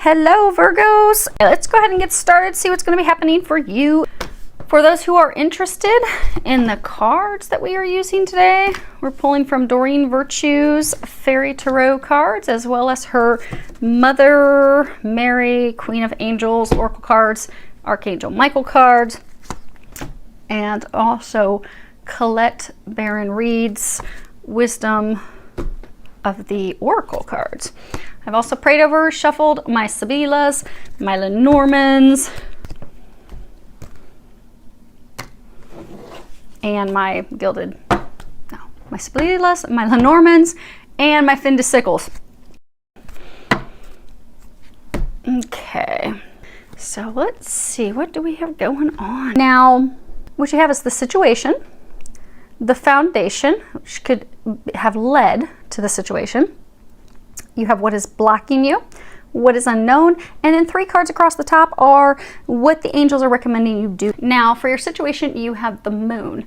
Hello Virgos! Let's go ahead and get started, see what's going to be happening for you. For those who are interested in the cards that we are using today, we're pulling from Doreen Virtue's Fairy Tarot cards, as well as her Mother Mary, Queen of Angels, Oracle cards, Archangel Michael cards, and also Colette Baron Reed's Wisdom of the Oracle cards. I've also prayed over, shuffled my Sibillas, my Lenormands, and my my Sibillas, my Lenormands, and my Fin de Sickles. Okay, so let's see, what do we have going on? Now, what you have is the situation, the foundation, which could have led to the situation. You have what is blocking you, what is unknown, and then 3 cards across the top are what the angels are recommending you do. Now, for your situation, you have the moon.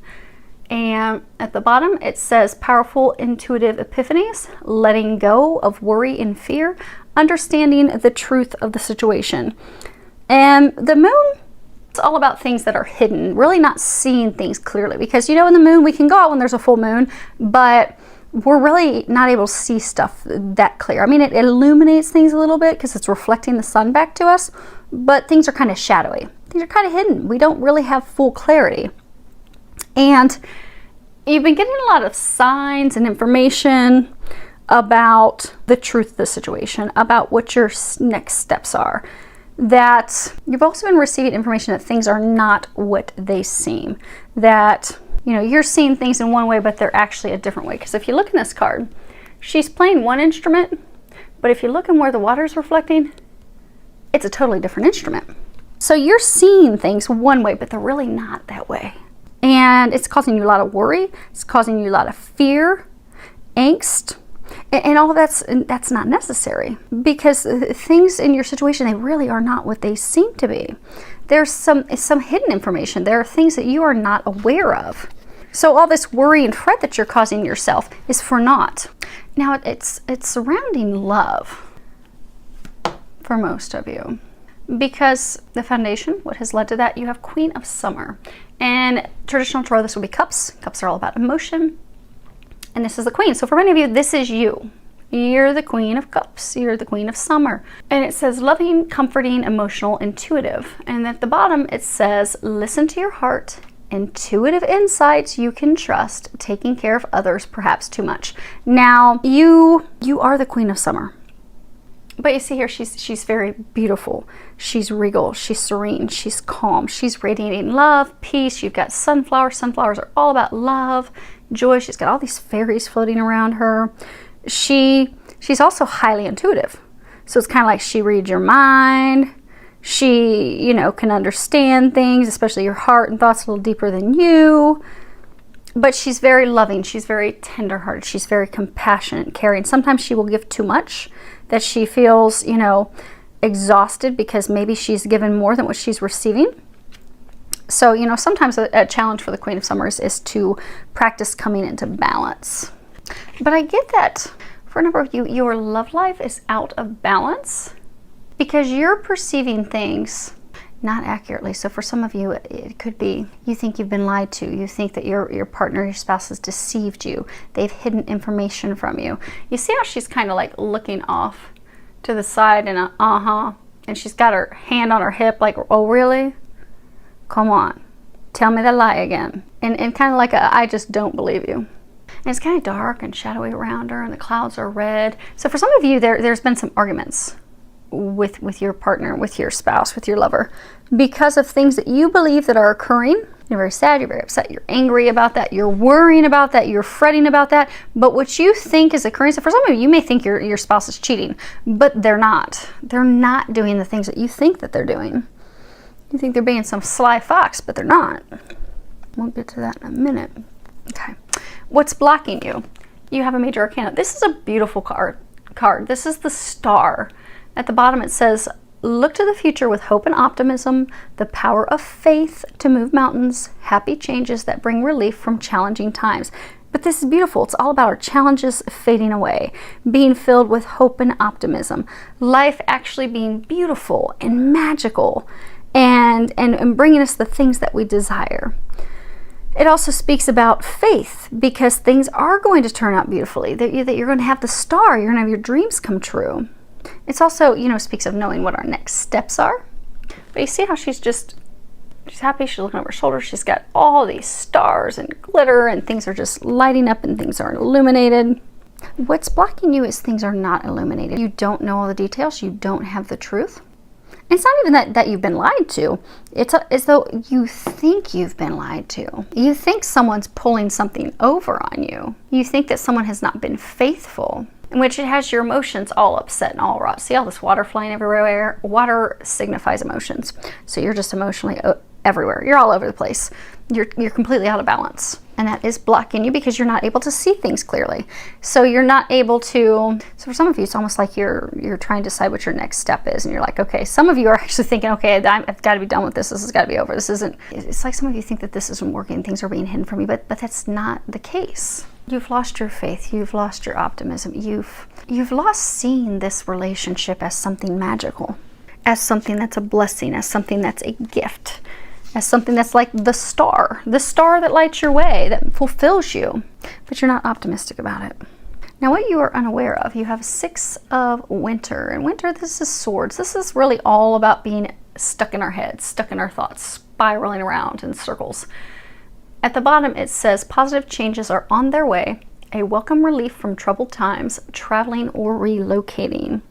And at the bottom, it says powerful intuitive epiphanies, letting go of worry and fear, understanding the truth of the situation. And the moon, it's all about things that are hidden, really not seeing things clearly. Because, you know, in the moon, we can go out when there's a full moon, but we're really not able to see stuff that clear. I mean, it illuminates things a little bit because it's reflecting the sun back to us, but things are kind of shadowy. Things are kind of hidden. We don't really have full clarity. And you've been getting a lot of signs and information about the truth of the situation, about what your next steps are. That you've also been receiving information that things are not what they seem. That, you know, you're seeing things in one way, but they're actually a different way. Because if you look in this card, she's playing one instrument, but if you look in where the water's reflecting, it's a totally different instrument. So you're seeing things one way, but they're really not that way. And it's causing you a lot of worry. It's causing you a lot of fear, angst, and all of that's not necessary, because things in your situation, they really are not what they seem to be. There's some hidden information. There are things that you are not aware of. So all this worry and fret that you're causing yourself is for naught. Now it's surrounding love for most of you, because the foundation, what has led to that, you have Queen of Summer. And traditional tarot, this will be cups. Cups are all about emotion. And this is the Queen. So for many of you, this is you. You're the Queen of Cups. You're the Queen of Summer. And it says loving, comforting, emotional, intuitive. And at the bottom, it says listen to your heart, intuitive insights you can trust, taking care of others perhaps too much. Now, you are the Queen of Summer. But you see here, she's very beautiful. She's regal. She's serene. She's calm. She's radiating love, peace. You've got sunflowers. Sunflowers are all about love, joy. She's got all these fairies floating around her. She's also highly intuitive. So it's kind of like she reads your mind. She, you know, can understand things, especially your heart and thoughts, a little deeper than you. But she's very loving. She's very tenderhearted. She's very compassionate and caring. Sometimes she will give too much, that she feels, you know, exhausted because maybe she's given more than what she's receiving. So, you know, sometimes a challenge for the Queen of Summers is to practice coming into balance. But I get that for a number of you, your love life is out of balance because you're perceiving things not accurately. So for some of you, it could be you think you've been lied to. You think that your partner, your spouse has deceived you. They've hidden information from you. You see how she's kind of like looking off to the side and and she's got her hand on her hip like, oh really? Come on, tell me the lie again. And kind of like I just don't believe you. And it's kind of dark and shadowy around her and the clouds are red. So for some of you, there's been some arguments with your partner, with your spouse, with your lover, because of things that you believe that are occurring. You're very sad, you're very upset, you're angry about that, you're worrying about that, you're fretting about that. But what you think is occurring, so for some of you, you may think your spouse is cheating, but they're not. They're not doing the things that you think that they're doing. You think they're being some sly fox, but they're not. We'll get to that in a minute. Okay. What's blocking you? You have a major arcana. This is a beautiful card. This is the Star. At the bottom it says, look to the future with hope and optimism, the power of faith to move mountains, happy changes that bring relief from challenging times. But this is beautiful. It's all about our challenges fading away, being filled with hope and optimism, life actually being beautiful and magical, and bringing us the things that we desire. It also speaks about faith, because things are going to turn out beautifully, that you're going to have the star, you're going to have your dreams come true. It's also, speaks of knowing what our next steps are. But you see how she's happy, she's looking over her shoulder, she's got all these stars and glitter, and things are just lighting up and things are illuminated. What's blocking you is things are not illuminated. You don't know all the details, you don't have the truth. It's not even that you've been lied to. It's as though you think you've been lied to. You think someone's pulling something over on you. You think that someone has not been faithful, in which it has your emotions all upset and all wrought. See all this water flying everywhere? Water signifies emotions. So you're just emotionally everywhere. You're all over the place. You're completely out of balance. And that is blocking you because you're not able to see things clearly. So you're not able to, so for some of you, it's almost like you're trying to decide what your next step is. And you're like, okay, some of you are actually thinking, okay, I've got to be done with this. This has got to be over. It's like some of you think that this isn't working. Things are being hidden from you, but that's not the case. You've lost your faith. You've lost your optimism. You've lost seeing this relationship as something magical, as something that's a blessing, as something that's a gift, as something that's like the star that lights your way, that fulfills you, but you're not optimistic about it. Now, what you are unaware of, you have 6 of winter, and winter, this is swords. This is really all about being stuck in our heads, stuck in our thoughts, spiraling around in circles. At the bottom, it says, positive changes are on their way, a welcome relief from troubled times, traveling or relocating.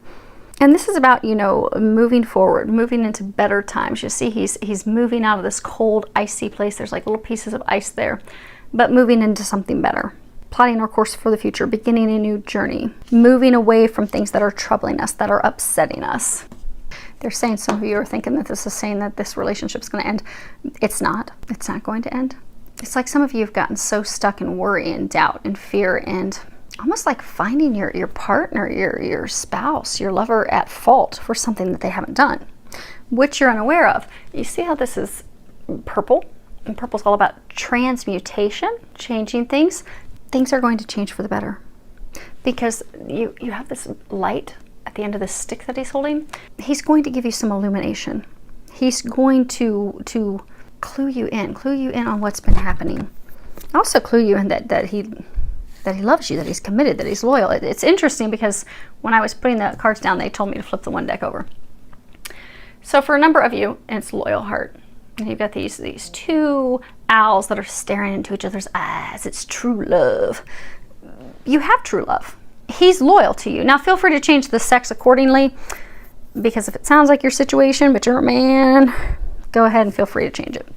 And this is about, moving forward, moving into better times. You see, he's moving out of this cold, icy place. There's like little pieces of ice there, but moving into something better. Plotting our course for the future, beginning a new journey, moving away from things that are troubling us, that are upsetting us. They're saying, some of you are thinking that this is saying that this relationship's going to end. It's not. It's not going to end. It's like some of you have gotten so stuck in worry and doubt and fear, and almost like finding your partner, your spouse, your lover at fault for something that they haven't done, which you're unaware of. You see how this is purple? And purple's all about transmutation, changing things. Things are going to change for the better, because you have this light at the end of this stick that he's holding. He's going to give you some illumination. He's going to clue you in on what's been happening. Also clue you in that he loves you, that he's committed, that he's loyal. It's interesting because when I was putting the cards down, they told me to flip the one deck over. So for a number of you, it's loyal heart. And you've got these 2 owls that are staring into each other's eyes. It's true love. You have true love. He's loyal to you. Now feel free to change the sex accordingly, because if it sounds like your situation, but you're a man, go ahead and feel free to change it.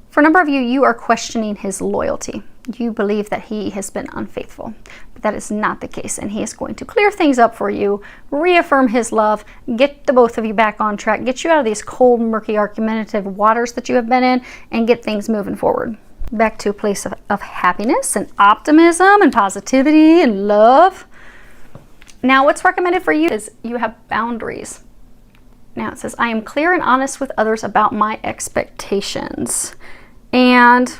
For a number of you, you are questioning his loyalty. You believe that he has been unfaithful, but that is not the case, and he is going to clear things up for you, reaffirm his love, get the both of you back on track, get you out of these cold, murky, argumentative waters that you have been in, and get things moving forward. Back to a place of happiness and optimism and positivity and love. Now, what's recommended for you is you have boundaries. Now it says, I am clear and honest with others about my expectations. And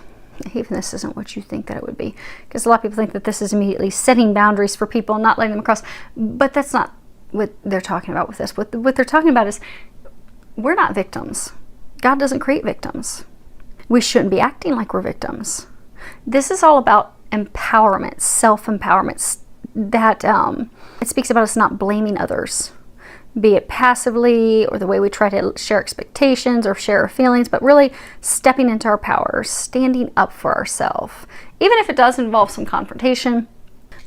even this isn't what you think that it would be, because a lot of people think that this is immediately setting boundaries for people and not letting them cross, but that's not what they're talking about with this. What they're talking about is, we're not victims. God doesn't create victims. We shouldn't be acting like we're victims. This is all about empowerment, self-empowerment, that it speaks about us not blaming others, be it passively or the way we try to share expectations or share our feelings, but really stepping into our power, standing up for ourselves, even if it does involve some confrontation.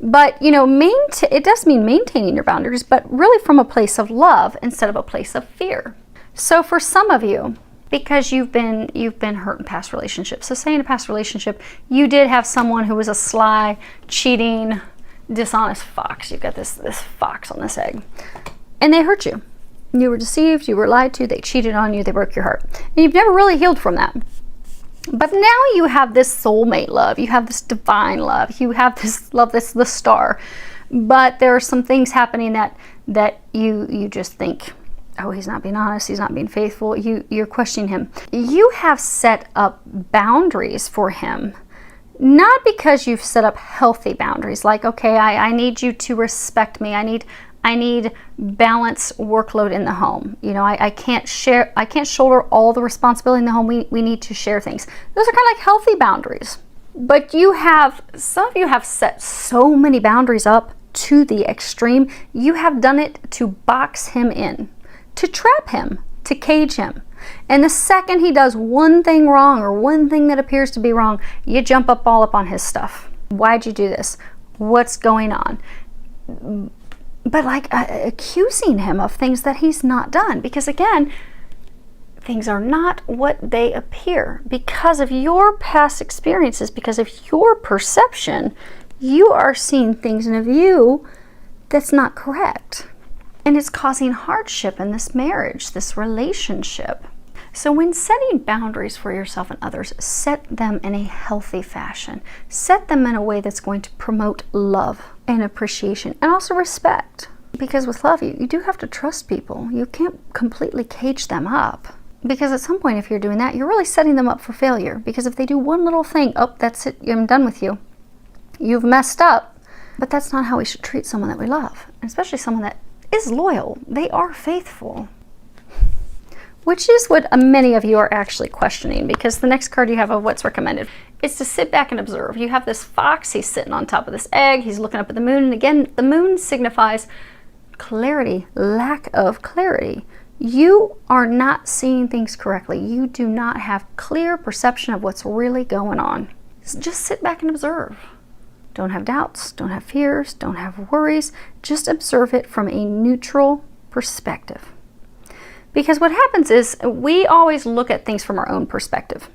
But, it does mean maintaining your boundaries, but really from a place of love instead of a place of fear. So for some of you, because you've been hurt in past relationships. So say in a past relationship, you did have someone who was a sly, cheating, dishonest fox. You've got this fox on this egg. And they hurt you. You were deceived, you were lied to, they cheated on you, they broke your heart. And you've never really healed from that. But now you have this soulmate love, you have this divine love, you have this love that's the star. But there are some things happening that you just think, oh, he's not being honest, he's not being faithful. You're questioning him. You have set up boundaries for him Not because you've set up healthy boundaries, like, okay, I need you to respect me. I need balanced workload in the home. You know, I can't shoulder all the responsibility in the home. We need to share things. Those are kind of like healthy boundaries. But some of you have set so many boundaries up to the extreme. You have done it to box him in, to trap him, to cage him. And the second he does one thing wrong or one thing that appears to be wrong, you jump all up on his stuff. Why'd you do this? What's going on? But like accusing him of things that he's not done. Because again, things are not what they appear. Because of your past experiences, because of your perception, you are seeing things in a view that's not correct. And it's causing hardship in this marriage, this relationship. So when setting boundaries for yourself and others, set them in a healthy fashion. Set them in a way that's going to promote love and appreciation and also respect. Because with love, you do have to trust people. You can't completely cage them up. Because at some point, if you're doing that, you're really setting them up for failure. Because if they do one little thing, oh, that's it, I'm done with you. You've messed up. But that's not how we should treat someone that we love. And especially someone that is loyal. They are faithful. Which is what many of you are actually questioning, because the next card you have of what's recommended is to sit back and observe. You have this fox, he's sitting on top of this egg, he's looking up at the moon, and again, the moon signifies clarity, lack of clarity. You are not seeing things correctly. You do not have clear perception of what's really going on. Just sit back and observe. Don't have doubts, don't have fears, don't have worries. Just observe it from a neutral perspective. Because what happens is we always look at things from our own perspective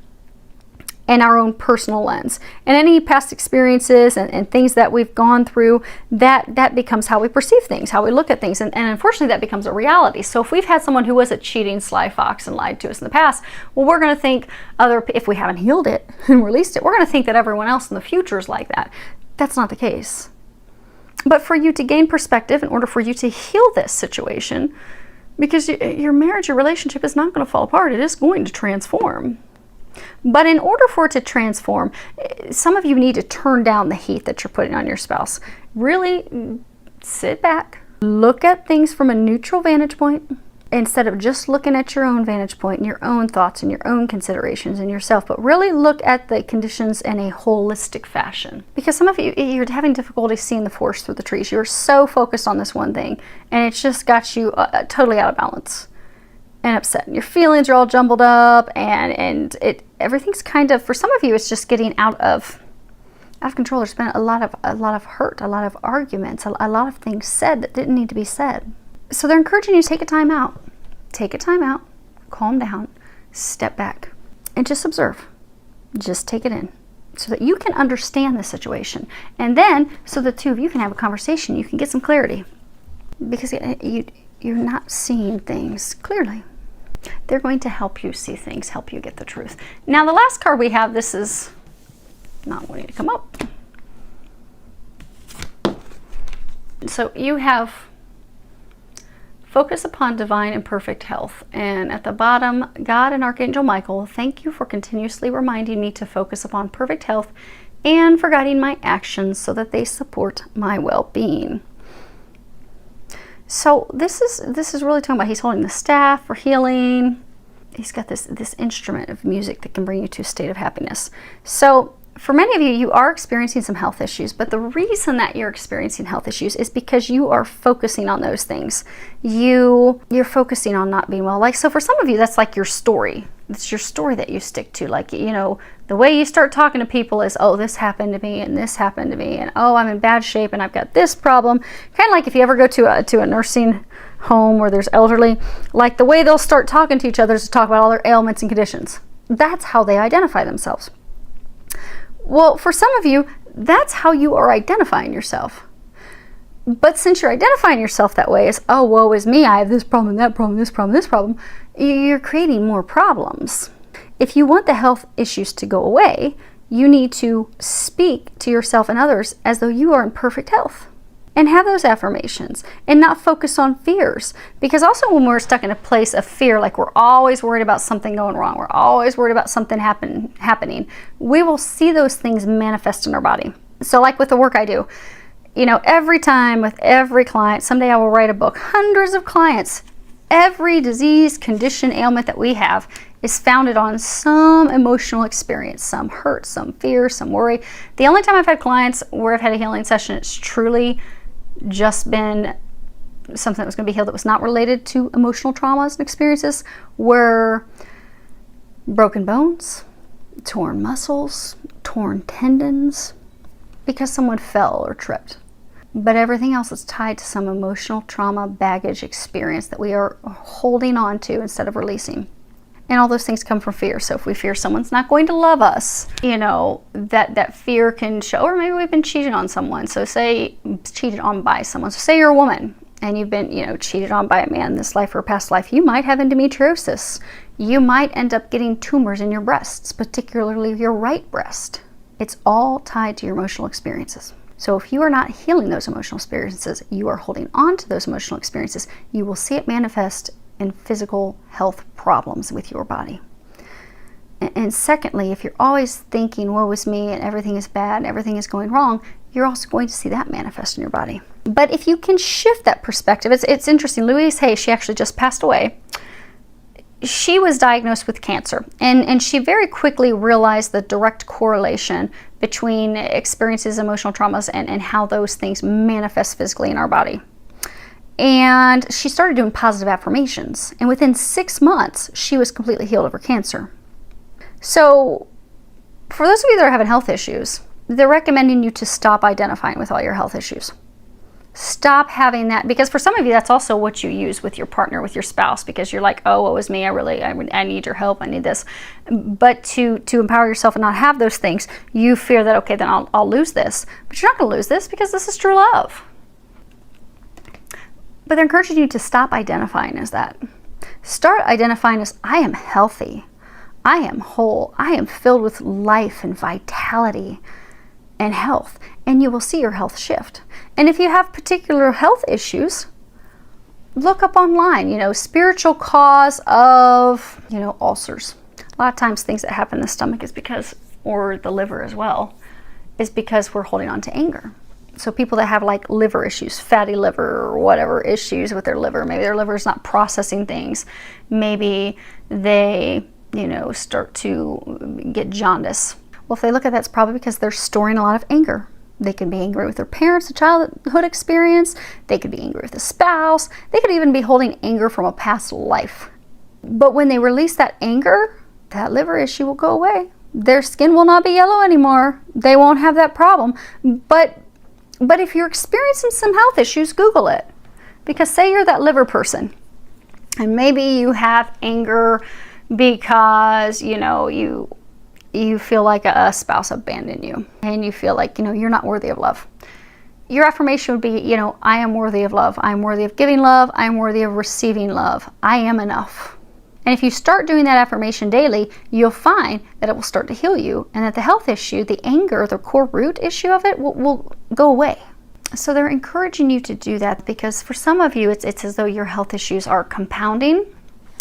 and our own personal lens. And any past experiences and things that we've gone through, that becomes how we perceive things, how we look at things. And unfortunately, that becomes a reality. So if we've had someone who was a cheating, sly fox and lied to us in the past, well, we're going to think if we haven't healed it and released it, we're going to think that everyone else in the future is like that. That's not the case. But for you to gain perspective, in order for you to heal this situation, because your marriage, your relationship is not going to fall apart. It is going to transform. But in order for it to transform, some of you need to turn down the heat that you're putting on your spouse. Really sit back, look at things from a neutral vantage point, instead of just looking at your own vantage point and your own thoughts and your own considerations and yourself, but really look at the conditions in a holistic fashion. Because some of you, you're having difficulty seeing the forest through the trees. You're so focused on this one thing, and it's just got you totally out of balance and upset. And your feelings are all jumbled up, and everything's kind of, for some of you, it's just getting out of control. There's been a lot of hurt, a lot of arguments, a lot of things said that didn't need to be said. So they're encouraging you to take a time out. Take a time out, calm down, step back, and just observe. Just take it in so that you can understand the situation. And then, so the two of you can have a conversation, you can get some clarity. Because you're not seeing things clearly. They're going to help you see things, help you get the truth. Now, the last card we have, this is not wanting to come up. So you have focus upon divine and perfect health. And at the bottom, God and Archangel Michael, thank you for continuously reminding me to focus upon perfect health and for guiding my actions so that they support my well-being. So this is really talking about, he's holding the staff for healing. He's got this instrument of music that can bring you to a state of happiness. So for many of you, you are experiencing some health issues, but the reason that you're experiencing health issues is because you are focusing on those things. You're focusing on not being well. Like, so for some of you, that's like your story. It's your story that you stick to. Like, you know, the way you start talking to people is, oh, this happened to me and this happened to me, and oh, I'm in bad shape and I've got this problem. Kind of like if you ever go to a nursing home where there's elderly, like the way they'll start talking to each other is to talk about all their ailments and conditions. That's how they identify themselves. Well, for some of you, that's how you are identifying yourself. But since you're identifying yourself that way as, oh, woe is me, I have this problem, that problem, this problem, this problem, you're creating more problems. If you want the health issues to go away, you need to speak to yourself and others as though you are in perfect health. and have those affirmations and not focus on fears. Because also when we're stuck in a place of fear, like we're always worried about something going wrong, we're always worried about something happening, we will see those things manifest in our body. So like with the work I do, every time with every client, someday I will write a book, hundreds of clients, every disease, condition, ailment that we have is founded on some emotional experience, some hurt, some fear, some worry. The only time I've had clients where I've had a healing session, it's truly just been something that was going to be healed that was not related to emotional traumas and experiences, were broken bones, torn muscles, torn tendons, because someone fell or tripped. But everything else is tied to some emotional trauma, baggage, experience that we are holding on to instead of releasing. And all those things come from fear. So if we fear someone's not going to love us, that fear can show, or maybe we've been cheated on someone. So say cheated on by someone. So say you're a woman and you've been, cheated on by a man in this life or past life. You might have endometriosis. You might end up getting tumors in your breasts, particularly your right breast. It's all tied to your emotional experiences. So if you are not healing those emotional experiences, you are holding on to those emotional experiences, you will see it manifest in physical health problems with your body. And secondly, if you're always thinking, woe is me, and everything is bad, and everything is going wrong, you're also going to see that manifest in your body. But if you can shift that perspective, it's interesting. Louise Hay, she actually just passed away. She was diagnosed with cancer, and she very quickly realized the direct correlation between experiences, emotional traumas, and how those things manifest physically in our body. And she started doing positive affirmations, and within 6 months, she was completely healed of her cancer. So, for those of you that are having health issues, they're recommending you to stop identifying with all your health issues. Stop having that, because for some of you, that's also what you use with your partner, with your spouse, because you're like, oh, woe is me, I need your help, I need this. But to empower yourself and not have those things, you fear that, okay, then I'll lose this. But you're not going to lose this, because this is true love. But they're encouraging you to stop identifying as that. Start identifying as, I am healthy, I am whole, I am filled with life and vitality and health. And you will see your health shift. And if you have particular health issues, look up online, spiritual cause of, ulcers. A lot of times things that happen in the stomach is because, or the liver as well, is because we're holding on to anger. So people that have like liver issues, fatty liver or whatever issues with their liver, maybe their liver is not processing things. Maybe they, start to get jaundice. Well, if they look at that, it's probably because they're storing a lot of anger. They could be angry with their parents, a childhood experience. They could be angry with a spouse. They could even be holding anger from a past life. But when they release that anger, that liver issue will go away. Their skin will not be yellow anymore. They won't have that problem. But if you're experiencing some health issues, Google it. Because say you're that liver person, and maybe you have anger because, you feel like a spouse abandoned you, and you feel like, you're not worthy of love. Your affirmation would be, I am worthy of love. I am worthy of giving love. I am worthy of receiving love. I am enough. And if you start doing that affirmation daily, you'll find that it will start to heal you, and that the health issue, the anger, the core root issue of it will go away. So they're encouraging you to do that, because for some of you, it's as though your health issues are compounding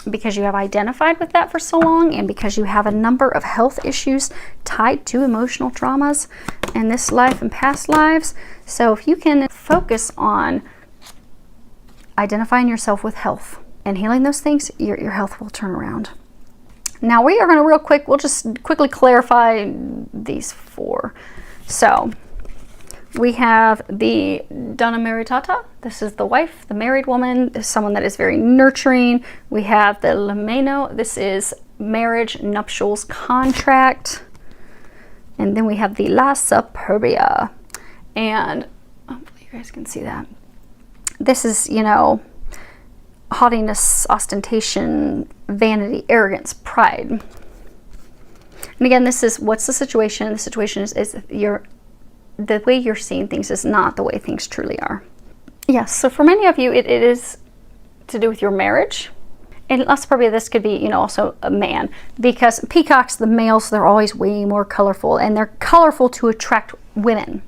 because you have identified with that for so long, and because you have a number of health issues tied to emotional traumas in this life and past lives. So if you can focus on identifying yourself with health and healing those things, your health will turn around. Now we are going to we'll just quickly clarify these 4. So we have the Donna Maritata. This is the wife, the married woman, this is someone that is very nurturing. We have the Lameno. This is marriage, nuptials, contract. And then we have the La Superbia. And hopefully you guys can see that. This is, haughtiness, ostentation, vanity, arrogance, pride. And again, this is, what's the situation? The situation is the way you're seeing things is not the way things truly are. Yes, so for many of you, it is to do with your marriage. And less probably this could be, also a man. Because peacocks, the males, they're always way more colorful. And they're colorful to attract women.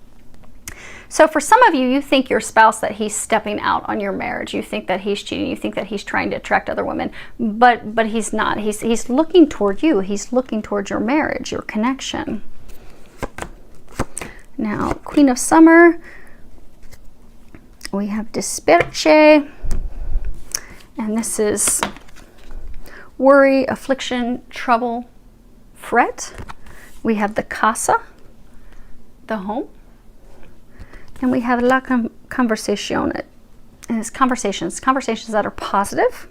So for some of you, you think your spouse that he's stepping out on your marriage. You think that he's cheating. You think that he's trying to attract other women, but he's not. He's looking toward you. He's looking towards your marriage, your connection. Now, Queen of Summer, we have Disperche, and this is worry, affliction, trouble, fret. We have the Casa, the home. And we have la conversación, and it's conversations that are positive.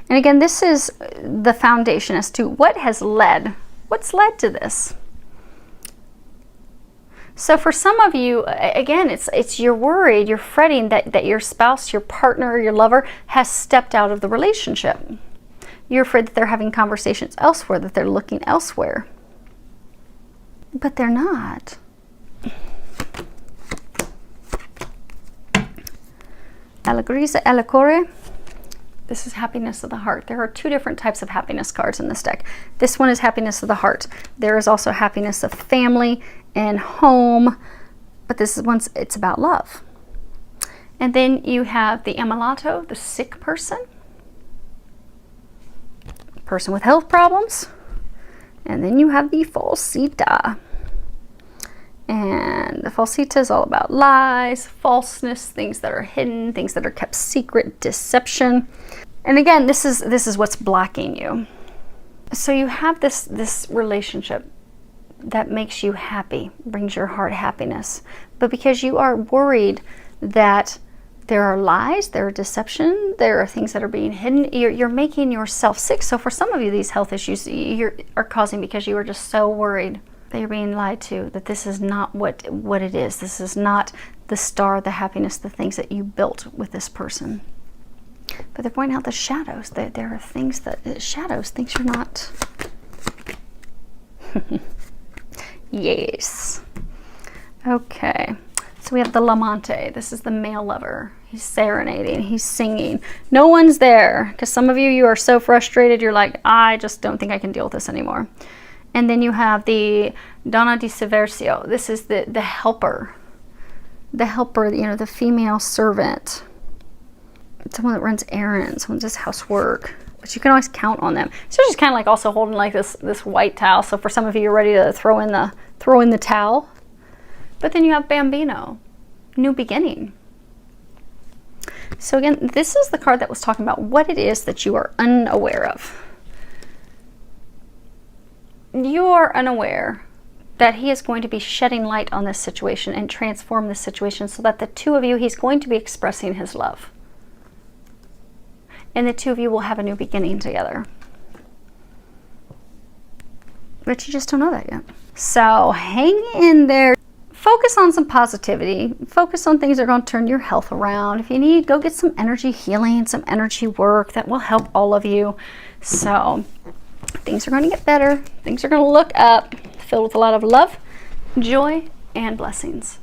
And again, this is the foundation as to what's led to this. So for some of you, again, it's you're worried, you're fretting that your spouse, your partner, your lover has stepped out of the relationship. You're afraid that they're having conversations elsewhere, that they're looking elsewhere. But they're not. Allegrisa Allecore. This is happiness of the heart. There are two different types of happiness cards in this deck. This one is happiness of the heart. There is also happiness of family and home, but this one's, it's about love. And then you have the ammalato, the sick person with health problems. And then you have the falsita. And the falsita is all about lies, falseness, things that are hidden, things that are kept secret, deception. And again, this is what's blocking you. So you have this relationship that makes you happy, brings your heart happiness. But because you are worried that there are lies, there are deception, there are things that are being hidden, you're making yourself sick. So for some of you, these health issues are causing because you are just so worried that you're being lied to, that this is not what it is. This is not the star, the happiness, the things that you built with this person. But they're pointing out the shadows. There are things shadows, things you're not. Yes. Okay. So we have the Lamante. This is the male lover. He's serenading. He's singing. No one's there. Because some of you are so frustrated. You're like, I just don't think I can deal with this anymore. And then you have the Donna di Seversio. This is the helper. The helper, the female servant. Someone that runs errands, someone does housework. But you can always count on them. So it's just kind of like also holding like this white towel. So for some of you, you're ready to throw in the towel. But then you have Bambino, new beginning. So again, this is the card that was talking about what it is that you are unaware of. You are unaware that he is going to be shedding light on this situation and transform this situation so that the two of you, he's going to be expressing his love. And the two of you will have a new beginning together. But you just don't know that yet. So hang in there. Focus on some positivity. Focus on things that are going to turn your health around. If you need, go get some energy healing, some energy work that will help all of you. So things are going to get better. Things are going to look up, filled with a lot of love, joy, and blessings.